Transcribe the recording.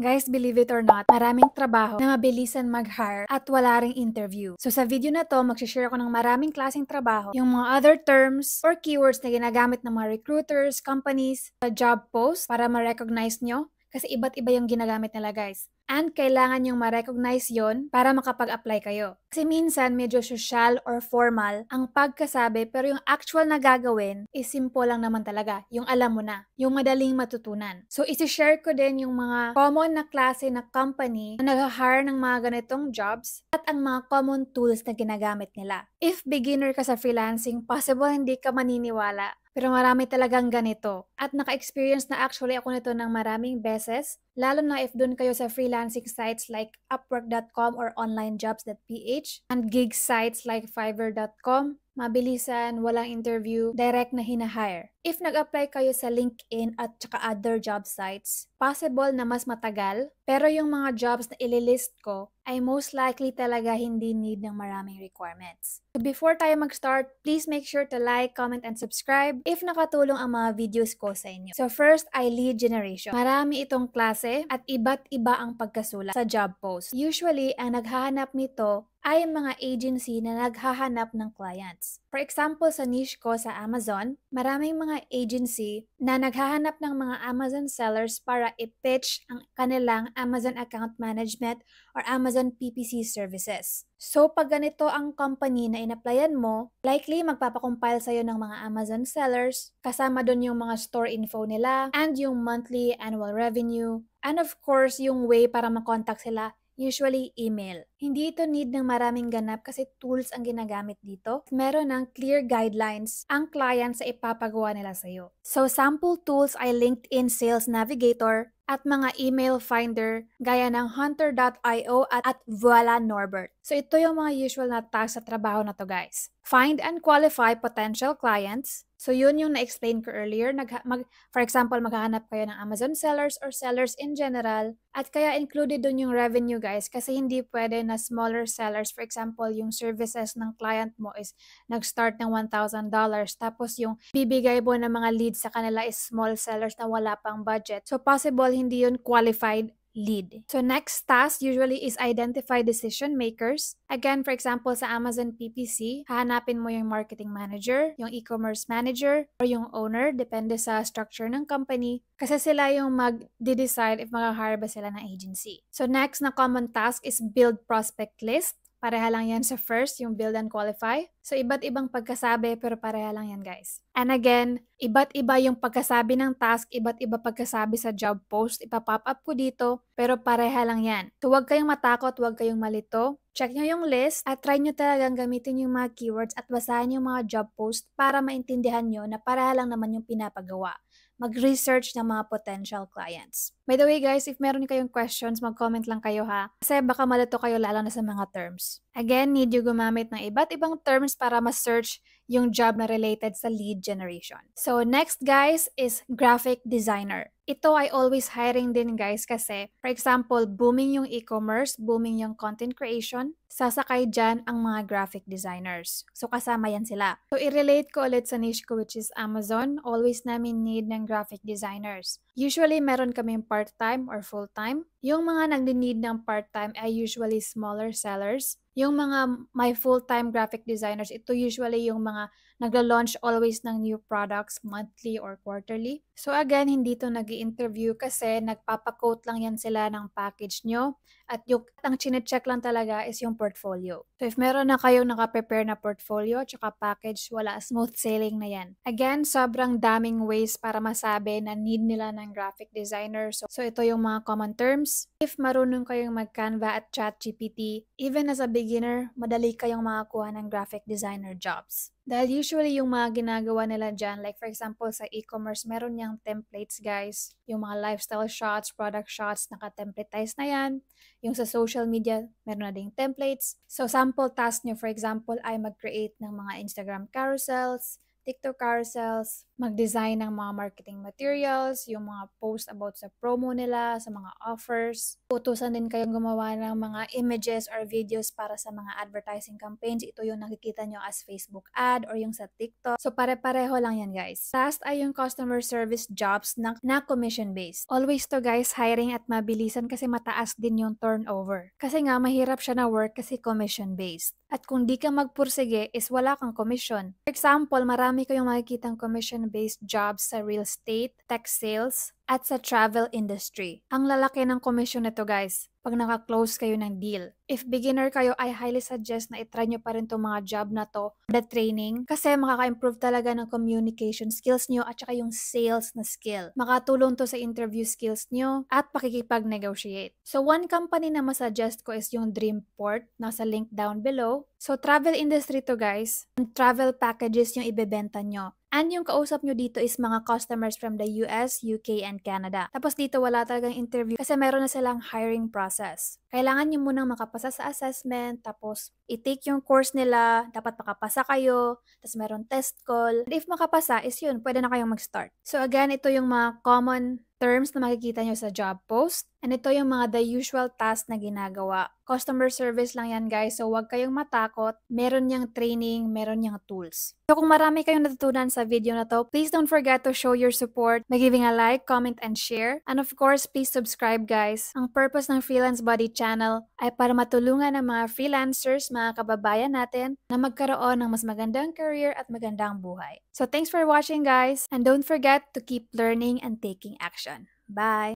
Guys, believe it or not, maraming trabaho na mabilisan mag-hire at wala ring interview. So sa video na to, mag-share ako ng maraming klaseng trabaho, yung mga other terms or keywords na ginagamit ng mga recruiters, companies, sa job post para ma-recognize nyo. Kasi iba't iba yung ginagamit nila guys. And kailangan yung ma-recognize yon para makapag-apply kayo. Kasi minsan medyo social or formal ang pagkasabi pero yung actual na gagawin is simple lang naman talaga. Yung alam mo na. Yung madaling matutunan. So isi-share ko din yung mga common na klase na company na nag-hire ng mga ganitong jobs at ang mga common tools na ginagamit nila. If beginner ka sa freelancing, possible hindi ka maniniwala. Pero marami talagang ganito. At naka-experience na actually ako nito ng maraming beses, lalo na if doon kayo sa freelancing sites like Upwork.com or onlinejobs.ph and gig sites like Fiverr.com, mabilisan, walang interview, direct na hinahire. If nag-apply kayo sa LinkedIn at saka other job sites, possible na mas matagal, pero yung mga jobs na ililist ko ay most likely talaga hindi need ng maraming requirements. So before tayo mag-start, please make sure to like, comment, and subscribe if nakatulong ang mga videos ko sa inyo. So first ay lead generation. Marami itong klase at iba't iba ang pagkasulat sa job post. Usually, ang naghahanap nito ay mga agency na naghahanap ng clients. For example, sa niche ko sa Amazon, maraming mga agency na naghahanap ng mga Amazon sellers para i-pitch ang kanilang Amazon account management or Amazon PPC services. So, pag ganito ang company na in-applyan mo, likely magpapakompile sa'yo ng mga Amazon sellers, kasama doon yung mga store info nila, and yung monthly annual revenue, and of course, yung way para makontak sila, usually email. Hindi ito need ng maraming ganap kasi tools ang ginagamit dito. Meron ng clear guidelines ang client sa ipapagawa nila sa'yo. So, sample tools ay LinkedIn Sales Navigator at mga email finder gaya ng hunter.io at Voila Norbert. So, ito yung mga usual na tasks sa trabaho na to guys. Find and qualify potential clients. So, yun yung na-explain ko earlier. For example, maghahanap kayo ng Amazon sellers or sellers in general. At kaya included dun yung revenue guys kasi hindi pwede na smaller sellers. For example, yung services ng client mo is nag-start ng $1,000 tapos yung bibigay mo ng mga leads sa kanila is small sellers na wala pang budget. So, possible hindi yun qualified lead. So next task usually is identify decision makers. Again, for example, sa Amazon PPC, hahanapin mo yung marketing manager, yung e-commerce manager, or yung owner, depende sa structure ng company. Kasi sila yung mag-decide if mag-hire ba sila ng agency. So next na common task is build prospect list. Pareha lang yan sa first, yung build and qualify. So, iba't ibang pagkasabi, pero pareha lang yan, guys. And again, iba't iba yung pagkasabi ng task, iba't iba pagkasabi sa job post. Ipapop up ko dito, pero pareha lang yan. So, huwag kayong matakot, huwag kayong malito. Check nyo yung list at try nyo talagang gamitin yung mga keywords at basahin yung mga job post para maintindihan nyo na pareha lang naman yung pinapagawa. Mag-research ng mga potential clients. By the way guys, if meron kayong questions, mag-comment lang kayo ha. Kasi baka malito kayo lalo na sa mga terms. Again, need you gumamit ng iba't ibang terms para ma-search yung job na related sa lead generation. So next guys is graphic designer. Ito ay always hiring din guys kasi for example, booming yung e-commerce, booming yung content creation, sasakay dyan ang mga graphic designers. So kasama yan sila. So i-relate ko ulit sa niche ko which is Amazon. Always namin need ng graphic designers. Usually meron kaming part-time or full-time. Yung mga nag-need ng part-time ay usually smaller sellers. Yung mga may full-time graphic designers, ito usually yung mga nagla-launch always ng new products monthly or quarterly. So again, hindi to nag-i-interview kasi nagpapakote lang yan sila ng package nyo at yung ang chine-check lang talaga is yung portfolio. So if meron na kayong naka-prepare na portfolio tsaka package, wala, smooth sailing na yan. Again, sobrang daming ways para masabi na need nila ng graphic designer. So ito yung mga common terms. If marunong kayong mag-Canva at ChatGPT, even as a beginner, madali kayong makakuha ng graphic designer jobs. Dahil usually yung mga ginagawa nila dyan, like for example sa e-commerce, meron niyang templates guys. Yung mga lifestyle shots, product shots, naka-templatize na yan. Yung sa social media, meron na ding templates. So sample task nyo for example ay mag-create ng mga Instagram carousels, TikTok carousels, mag-design ng mga marketing materials, yung mga post about sa promo nila, sa mga offers. Utusan din kayong gumawa ng mga images or videos para sa mga advertising campaigns. Ito yung nakikita nyo as Facebook ad or yung sa TikTok. So pare-pareho lang yan guys. Last ay yung customer service jobs na commission based. Always to guys, hiring at mabilisan kasi mataas din yung turnover. Kasi nga mahirap siya na work kasi commission based. At kung di ka magpursige is wala kang commission. For example, marami kayong makikitang commission-based jobs sa real estate, tech sales, at sa travel industry. Ang lalaki ng commission nito guys, pag naka-close kayo ng deal. If beginner kayo, I highly suggest na itry nyo pa rin itong mga job na to, the training, kasi makaka-improve talaga ng communication skills nyo at saka yung sales na skill. Makatulong to sa interview skills nyo at pakikipag-negotiate. So one company na masuggest ko is yung Dreamport, nasa link down below. So travel industry to guys, travel packages yung ibebenta nyo. And yung kausap nyo dito is mga customers from the US, UK, and Canada. Tapos dito wala talagang interview kasi meron na silang hiring process. Kailangan nyo munang makapasa sa assessment, tapos i-take yung course nila, dapat makapasa kayo, tapos meron test call. And if makapasa is yun, pwede na kayong mag-start. So again, ito yung mga common terms na makikita nyo sa job post. And ito yung mga the usual task na ginagawa. Customer service lang yan guys, so huwag kayong matakot. Meron niyang training, meron niyang tools. So kung marami kayong natutunan sa video na to, please don't forget to show your support by giving a like, comment, and share. And of course, please subscribe guys. Ang purpose ng Freelance Buddy channel ay para matulungan ng mga freelancers, mga kababayan natin na magkaroon ng mas magandang career at magandang buhay. So thanks for watching guys, and don't forget to keep learning and taking action. Bye!